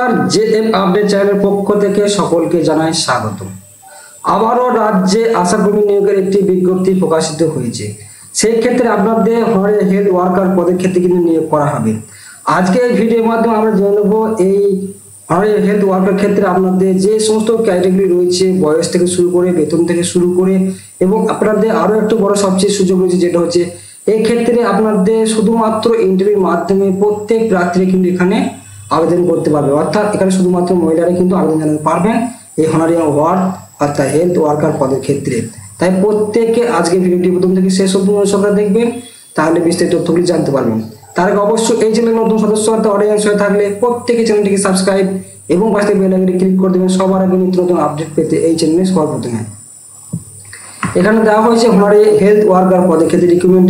নমস্কার, JM update চ্যানেলের পক্ষ থেকে সকলকে জানাই স্বাগত। আবারও রাজ্যে আশাকর্মী নিয়োগের একটি বিজ্ঞপ্তি প্রকাশিত হয়েছে। সেই ক্ষেত্রে আপনাদের হেলথ ওয়ার্কার পদের ক্ষেত্রে কিন্তু নিয়োগ করা হবে। আজকে এই ভিডিওর মাধ্যমে আমরা জেনে নেব এই হেলথ ওয়ার্কার ক্ষেত্রে আপনাদের যে সমস্ত ক্যাটাগরি রয়েছে, বয়স থেকে শুরু করে বেতন থেকে শুরু করে, এবং আপনাদের আরও একটু বড় সবচেয়ে সুযোগ রয়েছে, যেটা হচ্ছে এই ক্ষেত্রে আপনাদের শুধুমাত্র ইন্টারভিউর মাধ্যমে প্রত্যেক প্রার্থীরা কিন্তু এখানে আবেদন করতে পারবে। অর্থাৎ এখানে শুধুমাত্র মহিলারা কিন্তু আবেদন জানাতে পারবেন এই অনারি ওয়ার্ড অর্থাৎ হেলথ ওয়ার্কার পদের ক্ষেত্রে। তাই প্রত্যেককে আজকে ভিডিওটি প্রথম থেকে শেষ পর্যন্ত দেখবেন, তাহলে বিস্তারিত তথ্যগুলি জানতে পারবেন। তার আগে অবশ্যই এই চ্যানেলের নতুন সদস্য অর্থাৎ অডিয়েন্স হয়ে থাকলে প্রত্যেকে চ্যানেলটিকে সাবস্ক্রাইব এবং পাশে বেল আইকনে ক্লিক করে দেবেন সবার আগে নিত্য নতুন আপডেট পেতে এই চ্যানেলে সর্বপ্রথমে। এখানে দেওয়া হয়েছে অনারি হেলথ ওয়ার্কার পদের ক্ষেত্রে রিক্রুটমেন্ট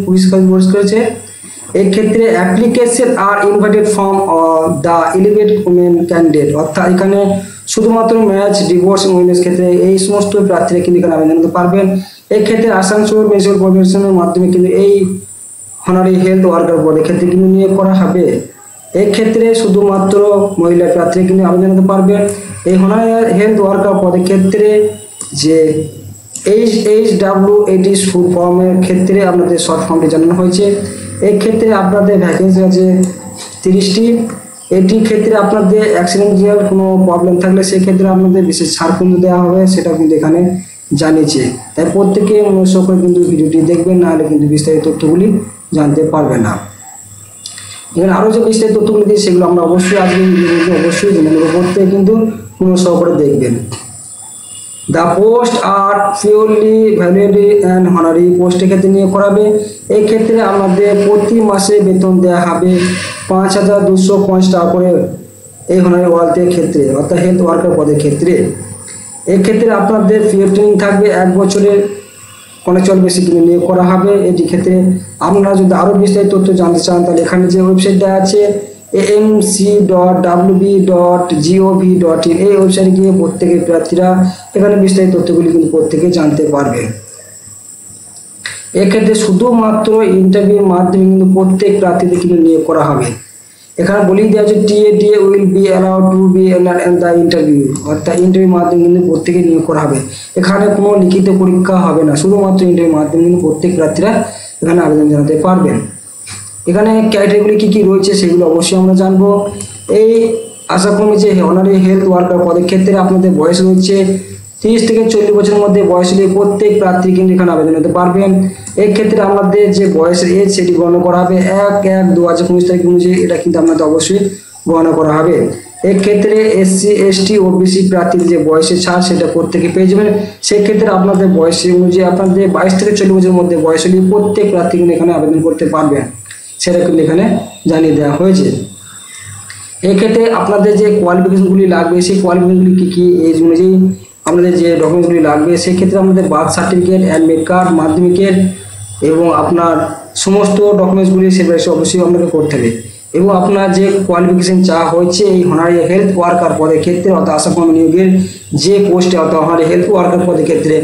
পরিষ্কার করেছে। এই ক্ষেত্রে application are invited from the এলিভেট উমেন ক্যান্ডিডেট, অর্থাৎ এখানে শুধুমাত্র ম্যারেজ, ডিভোর্স, উইমেন্স ক্ষেত্রে এই সমস্ত প্রার্থীরা কিন্তু এখানে আবেদন করতে পারবেন। এই ক্ষেত্রে আসানসোল মিউনিসিপাল কর্পোরেশনের মাধ্যমে কিন্তু এই অনারি হেলথ ওয়ার্কার পদের ক্ষেত্রে কিন্তু নিয়োগ করা হবে। এই ক্ষেত্রে শুধুমাত্র মহিলা প্রার্থীরা কিন্তু আবেদন করতে পারবেন। এই অনারি হেলথ ওয়ার্কার পদের ক্ষেত্রে যে HWAD ফুল ফর্মের ক্ষেত্রে আপনাদের শর্ট ফর্মটি জানানো হয়েছে। এই ক্ষেত্রে আপনাদের ভ্যাকেন্সি আছে 30টি। এটির ক্ষেত্রে আপনাদের অ্যাক্সিডেন্টাল কোনো প্রবলেম থাকলে সেক্ষেত্রে আপনাদের বিশেষ ছাড় কিন্তু দেওয়া হবে, সেটা কিন্তু এখানে জানিয়েছে। তাই প্রত্যেকে মনোযোগ করে কিন্তু ভিডিওটি দেখবেন, নাহলে কিন্তু বিস্তারিত তথ্যগুলি জানতে পারবে না। এখানে আরও যে বিস্তারিত তথ্যগুলি দিই সেগুলো আমরা অবশ্যই আজকে অবশ্যই জেনে নেব। প্রত্যেকে কিন্তু মনোযোগ করে দেখবেন। The post are purely validly and honorary পোস্টের ক্ষেত্রে নিয়োগ করাবে। এই ক্ষেত্রে আমাদের প্রতি মাসে বেতন দেওয়া হবে 5250 টাকা করে এই অনারি ওয়ার্কের ক্ষেত্রে, অর্থাৎ হেলথ ওয়ার্কার পদের ক্ষেত্রে। এই ক্ষেত্রে আপনাদের পিওর ট্রেনিং থাকবে 1 বছরের, অনেক বেশি কিন্তু নিয়োগ করা হবে। এটি ক্ষেত্রে আপনারা যদি আরও বিস্তারিত তথ্য জানতে চান তাহলে এখানে যে ওয়েবসাইটটা আছে amc.wb.gov.in এই ওয়েবসাইটে গিয়ে প্রত্যেকের প্রার্থীরা এখানে বিস্তারিত তথ্যগুলি কিন্তু প্রত্যেকে জানতে পারবেন। এক্ষেত্রে শুধুমাত্র ইন্টারভিউর মাধ্যমে কিন্তু প্রত্যেক প্রার্থীদের কিন্তু নিয়োগ করা হবে। এখানে বলেই দেওয়া আছে TA will be allowed to be in the interview, অর্থাৎ ইন্টারভিউর মাধ্যমে কিন্তু প্রত্যেকে নিয়োগ করা হবে। এখানে কোনো লিখিত পরীক্ষা হবে না, শুধুমাত্র ইন্টারভিউর মাধ্যমে কিন্তু প্রত্যেক প্রার্থীরা এখানে আবেদন জানাতে পারবেন। এখানে ক্যাটাগরি কী কী রয়েছে সেগুলো অবশ্যই আমরা জানবো। এই আশাকর্মী যে অনারি হেলথ ওয়ার্কার পদের ক্ষেত্রে আপনাদের বয়স রয়েছে 30 থেকে 40 বছরের মধ্যে বয়স হলে প্রত্যেক প্রার্থী কিন্তু এখানে আবেদন করতে পারবেন। এই ক্ষেত্রে আমাদের যে বয়সের এজ সেটি গণনা করা হবে 1/1/2019 তারিখ অনুযায়ী, এটা কিন্তু আপনাদের অবশ্যই গণনা করা হবে। এই ক্ষেত্রে SC ST OBC প্রার্থীর যে বয়সের ছাড় সেটা প্রত্যেকে পেয়ে যাবেন। সেক্ষেত্রে আপনাদের বয়সের অনুযায়ী আপনাদের 22 থেকে 40 বছরের মধ্যে বয়স হলে প্রত্যেক প্রার্থী কিন্তু এখানে আবেদন করতে পারবেন, সেটা কিন্তু এখানে জানিয়ে দেওয়া হয়েছে। এক্ষেত্রে আপনাদের যে কোয়ালিফিকেশনগুলি লাগবে সেই কোয়ালিফিকেশনগুলি কী কী, এই অনুযায়ী আপনাদের যে ডকুমেন্টসগুলি লাগবে সেক্ষেত্রে আমাদের বার্থ সার্টিফিকেট, অ্যাডমিট কার্ড, মাধ্যমিকের এবং আপনার সমস্ত ডকুমেন্টসগুলি সেগুলো অবশ্যই আপনাকে করতে হবে। এবং আপনার যে কোয়ালিফিকেশন চাওয়া হয়েছে এই অনারি হেলথ ওয়ার্কার পদের ক্ষেত্রে, অর্থাৎ আশাকর্মী নিয়োগের যে পোস্টে অর্থাৎ অনারি হেলথ ওয়ার্কার পদের ক্ষেত্রে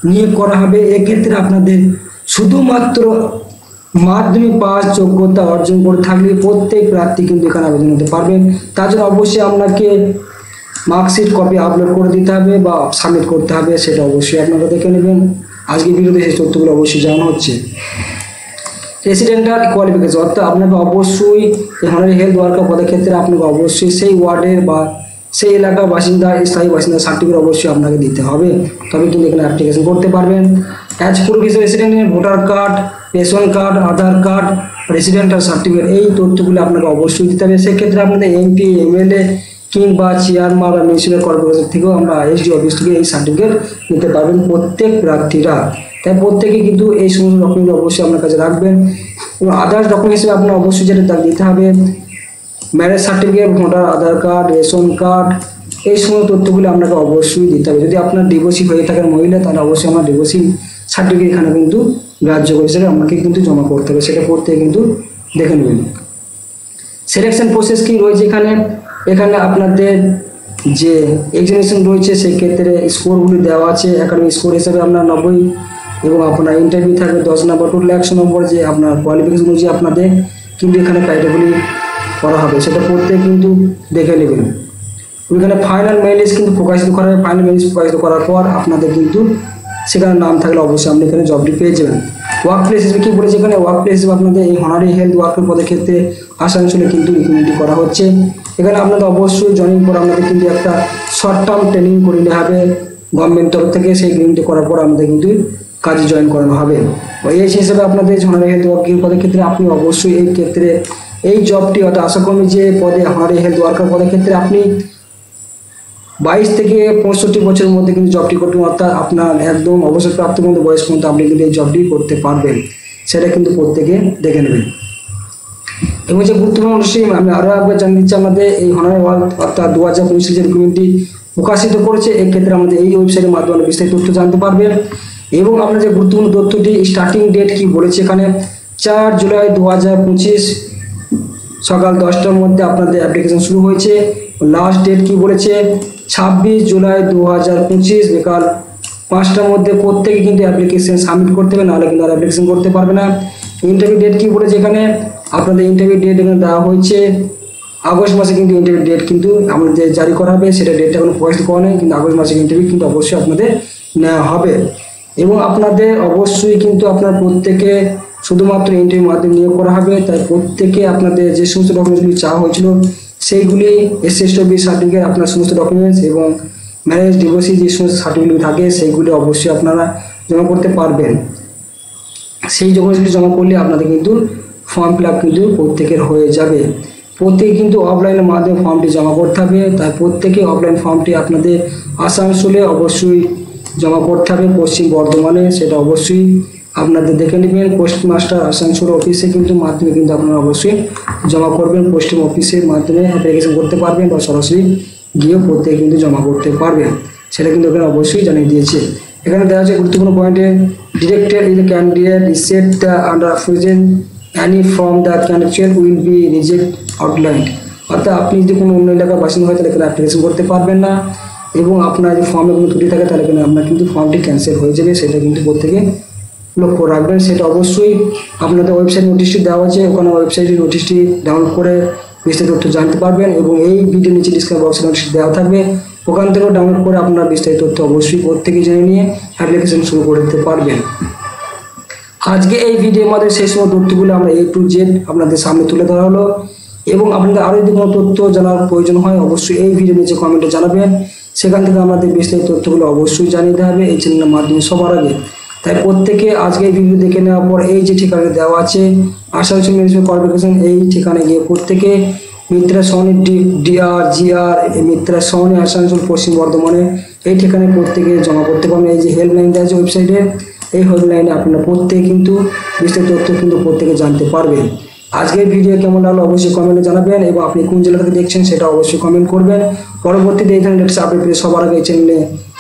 নিয়োগ করা হবে, এক্ষেত্রে আপনাদের শুধুমাত্র মাধ্যমিক পাস যোগ্যতা অর্জন করে থাকলে প্রত্যেক প্রার্থী কিন্তু এখানে আবেদন করতে পারবেন। তার জন্য অবশ্যই আপনাকে মার্কশিট কপি আপলোড করে দিতে হবে বা সাবমিট করতে হবে, সেটা অবশ্যই আপনারা দেখে নেবেন। আজকে ভিডিওতে সেই তথ্যগুলো অবশ্যই জানানো হচ্ছে। রেসিডেন্টাল কোয়ালিফিকেশন, অর্থাৎ আপনাকে অবশ্যই অনারি হেলথ ওয়ার্কার পদের ক্ষেত্রে আপনাকে অবশ্যই সেই ওয়ার্ডের বা সেই এলাকার বাসিন্দা, স্থায়ী বাসিন্দা সার্টিফিকেট অবশ্যই আপনাকে দিতে হবে, তবে কিন্তু এখানে অ্যাপ্লিকেশন করতে পারবেন। অ্যাজ প্রুফ হিসেবে রেসিডেন্টের ভোটার কার্ড, রেশন কার্ড, আধার কার্ড, রেসিডেন্টাল সার্টিফিকেট এই তথ্যগুলো আপনাকে অবশ্যই দিতে হবে। সেক্ষেত্রে আপনাদের MP MLA কিংবা চেয়ারম্যান বা মিউনিসিপ্যাল কর্পোরেশন থেকেও আমরা SDO অফিস থেকে এই সার্টিফিকেট নিতে পারবেন প্রত্যেক প্রার্থীরা। তাই প্রত্যেকে কিন্তু এই সমস্ত ডকুমেন্ট অবশ্যই আপনার কাছে রাখবেন। এবং আদার্স ডকুমেন্ট হিসেবে আপনার অবশ্যই যেটা দিতে হবে ম্যারেজ সার্টিফিকেট, ভোটার আধার কার্ড, রেশন কার্ড, এই সমস্ত তথ্যগুলো আপনাকে অবশ্যই দিতে হবে। যদি আপনার ডিভোর্সি হয়ে থাকেন মহিলা, তাহলে অবশ্যই আমার ডিভোর্সি সার্টিফিকেট এখানে কিন্তু গ্রাহ্য করে সেটা আমাকে কিন্তু জমা করতে হবে, সেটা প্রত্যেকে কিন্তু দেখে নেবেন। সিলেকশন প্রসেস কি রয়েছে এখানে আপনাদের যে এক্সামিনেশন রয়েছে সেক্ষেত্রে স্কোরগুলি দেওয়া আছে। একাডেমিক স্কোর হিসাবে আপনার 90 এবং আপনার ইন্টারভিউ থাকবে 10 নম্বর, টোটাল 100 নম্বর। যে আপনার কোয়ালিফিকেশন অনুযায়ী আপনাদের কিন্তু এখানে ক্রাইটেরিয়াগুলি করা হবে, সেটা প্রত্যেকে কিন্তু দেখে নেবেন। ওইখানে ফাইনাল মেইল লিস্ট কিন্তু প্রকাশিত করা হবে। ফাইনাল মেইল লিস্ট প্রকাশিত করার পর আপনাদের কিন্তু সেখানে নাম থাকলে অবশ্যই আপনি এখানে জবটি পেয়ে যাবেন। ওয়ার্ক প্লেস হিসেবে কী বলেছে এখানে, ওয়ার্ক প্লেস হিসেবে আপনাদের এই অনারি হেলথ ওয়ার্কার পদের ক্ষেত্রে আসানসোলে কিন্তু রিক্রুটমেন্ট করা হচ্ছে। এখানে আপনাদের অবশ্যই জয়েনিং করে আপনাদের কিন্তু একটা শর্ট টার্ম ট্রেনিং করে নিতে হবে গভর্নমেন্ট তরফ থেকে। সেই ট্রেনিংটি করার পর আমাদের কিন্তু কাজে জয়েন করানো হবে। এই হিসেবে আপনাদের অনারি হেলথ ওয়ার্কার পদের ক্ষেত্রে আপনি অবশ্যই এই ক্ষেত্রে এই জবটি অর্থাৎ আশাকর্মী যে পদে অনারি হেলথ ওয়ার্কার পদের ক্ষেত্রে আপনি 22 থেকে 65 বছরের মধ্যে কিন্তু জবটি করবেন, অর্থাৎ আপনার একদম অবসরপ্রাপ্ত পর্যন্ত বয়স পর্যন্ত আপনি কিন্তু এই জবটি করতে পারবেন, সেটা কিন্তু প্রত্যেকে দেখে নেবেন। এবং যে গুরুত্বপূর্ণ অনুষ্ঠান আমি আরও একবার জানিয়ে দিচ্ছি, আমাদের এই অনারি ওয়ার্ল্ড অর্থাৎ 2019 যে রিক্রুটমেন্টটি প্রকাশিত করেছে, এই ক্ষেত্রে আমাদের এই ওয়েবসাইটের মাধ্যমে বিস্তারিত তথ্য জানতে পারবেন। এবং আপনার যে গুরুত্বপূর্ণ তথ্যটি স্টার্টিং ডেট কি বলেছে এখানে, 4 জুলাই 2025 সকাল 10টার মধ্যে আপনাদের অ্যাপ্লিকেশন শুরু হয়েছে। লাস্ট ডেট কি বলেছে, 26 জুলাই 2025 বিকাল 5টার মধ্যে প্রত্যেকে কিন্তু অ্যাপ্লিকেশন সাবমিট করতে হবে, নাহলে কিন্তু আর অ্যাপ্লিকেশন করতে পারবে না। ইন্টারভিউ ডেট কি বলেছে এখানে, আপনাদের ইন্টারভিউ ডেট এখানে দেওয়া হয়েছে আগস্ট মাসে কিন্তু ইন্টারভিউ ডেট কিন্তু আমাদের জারি করা হবে, সেটা ডেটটা কোনো প্রকাশিত করা নেই, কিন্তু আগস্ট মাসে ইন্টারভিউ কিন্তু অবশ্যই আপনাদের নেওয়া হবে। এবং আপনাদের অবশ্যই কিন্তু আপনার প্রত্যেকে শুধুমাত্র ইন্টারভিউর মাধ্যমে নিয়োগ করা হবে, তাই প্রত্যেকে আপনাদের যে সমস্ত ডকুমেন্টসগুলি চাওয়া হয়েছিল সেইগুলি এসএসডব্লিউ সার্টিফিকেট, আপনার সমস্ত ডকুমেন্টস এবং ম্যারেজ ডিভোর্সি যে সমস্ত সার্টিফিকেট থাকে সেইগুলি অবশ্যই আপনারা জমা করতে পারবেন। সেই ডকুমেন্টসগুলি জমা করলে আপনাদের কিন্তু ফর্ম ফিল আপ কিন্তু প্রত্যেকের হয়ে যাবে। প্রত্যেকে কিন্তু অফলাইনের মাধ্যমে ফর্মটি জমা করতে হবে, তাই প্রত্যেকে অফলাইন ফর্মটি আপনাদের আসানসোলে অবশ্যই জমা করতে হবে, পশ্চিম বর্ধমানে, সেটা অবশ্যই আপনাদের দেখে নেবেন। পোস্টমাস্টার আসানসোল অফিসে কিন্তু মাধ্যমে কিন্তু আপনারা অবশ্যই জমা করবেন, পোস্টিং অফিসের মাধ্যমে অ্যাপ্লিকেশন করতে পারবেন বা সরাসরি গিয়েও প্রত্যেকে কিন্তু জমা করতে পারবেন, সেটা কিন্তু এখানে অবশ্যই জানিয়ে দিয়েছে। এখানে দেওয়া আছে গুরুত্বপূর্ণ পয়েন্টে, directed is the candidate reset the under present any from the candidate will be reject outline, অর্থাৎ আপনি যদি কোনো অন্য এলাকার বাসিন্দা হয় তাহলে এখানে অ্যাপ্লিকেশন করতে পারবেন না, এবং আপনার যদি ফর্মে কোনো ত্রুটি থাকে তাহলে এখানে আপনার কিন্তু ফর্মটি ক্যান্সেল হয়ে যাবে, সেটা কিন্তু প্রত্যেকে লক্ষ্য রাখবেন। সেটা অবশ্যই আপনাদের ওয়েবসাইট নোটিশটি দেওয়া আছে, ওখানে ওয়েবসাইটের নোটিশটি ডাউনলোড করে বিস্তারিত তথ্য জানতে পারবেন, এবং এই ভিডিও নিচে ডিসক্রিপশন বক্সে নোটিশ দেওয়া থাকবে, ওখান থেকেও ডাউনলোড করে আপনারা বিস্তারিত তথ্য অবশ্যই প্রত্যেকে জেনে নিয়ে অ্যাপ্লিকেশন শুরু করে দিতে পারবেন। আজকে এই ভিডিওর মধ্যে সেই সময় তথ্যগুলো আমরা A to Z আপনাদের সামনে তুলে ধরা হলো, এবং আপনাদের আরও যদি কোনো তথ্য জানার প্রয়োজন হয় অবশ্যই এই ভিডিও নিচে কমেন্টে জানাবেন, সেখান থেকে আমাদের বিস্তারিত তথ্যগুলো অবশ্যই জানিয়ে দেওয়া হবে এই চ্যানেলের মাধ্যমে সবার আগে। তাই প্রত্যেকে আজকে এই ভিডিও দেখে নেওয়ার পর এই যে ঠিকানা দেওয়া আছে আসানসোল মিউনিসিপ্যাল কর্পোরেশন, এই ঠিকানায় গিয়ে প্রত্যেকে মিত্রা সহনী DRGR মিত্রা সহনী আসানসোল পশ্চিম বর্ধমানে এই ঠিকানায় প্রত্যেকে জমা করতে পারবেন। এই যে হেল্পলাইন দেওয়া আছে ওয়েবসাইটে, এই হেল্পলাইনে আপনারা প্রত্যেকে কিন্তু বিস্তারিত তথ্য কিন্তু প্রত্যেকে জানতে পারবেন। আজকের ভিডিও কেমন লাগলো অবশ্যই কমেন্টে জানাবেন, এবং আপনি কোন জেলা থেকে দেখছেন সেটা অবশ্যই কমেন্ট করবেন। পরবর্তীতে এই ধরনের লেটেস্ট আপডেট পেয়ে সবার আগে এই চ্যানেলে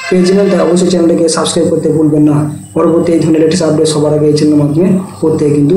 পেয়ে যাবেন, তাই অবশ্যই চ্যানেলটাকে সাবস্ক্রাইব করতে ভুলবেন না। পরবর্তী এই ধরনের লেটেস্ট আপডেট সবার আগে এই চ্যানেলের মাধ্যমে প্রত্যেকে কিন্তু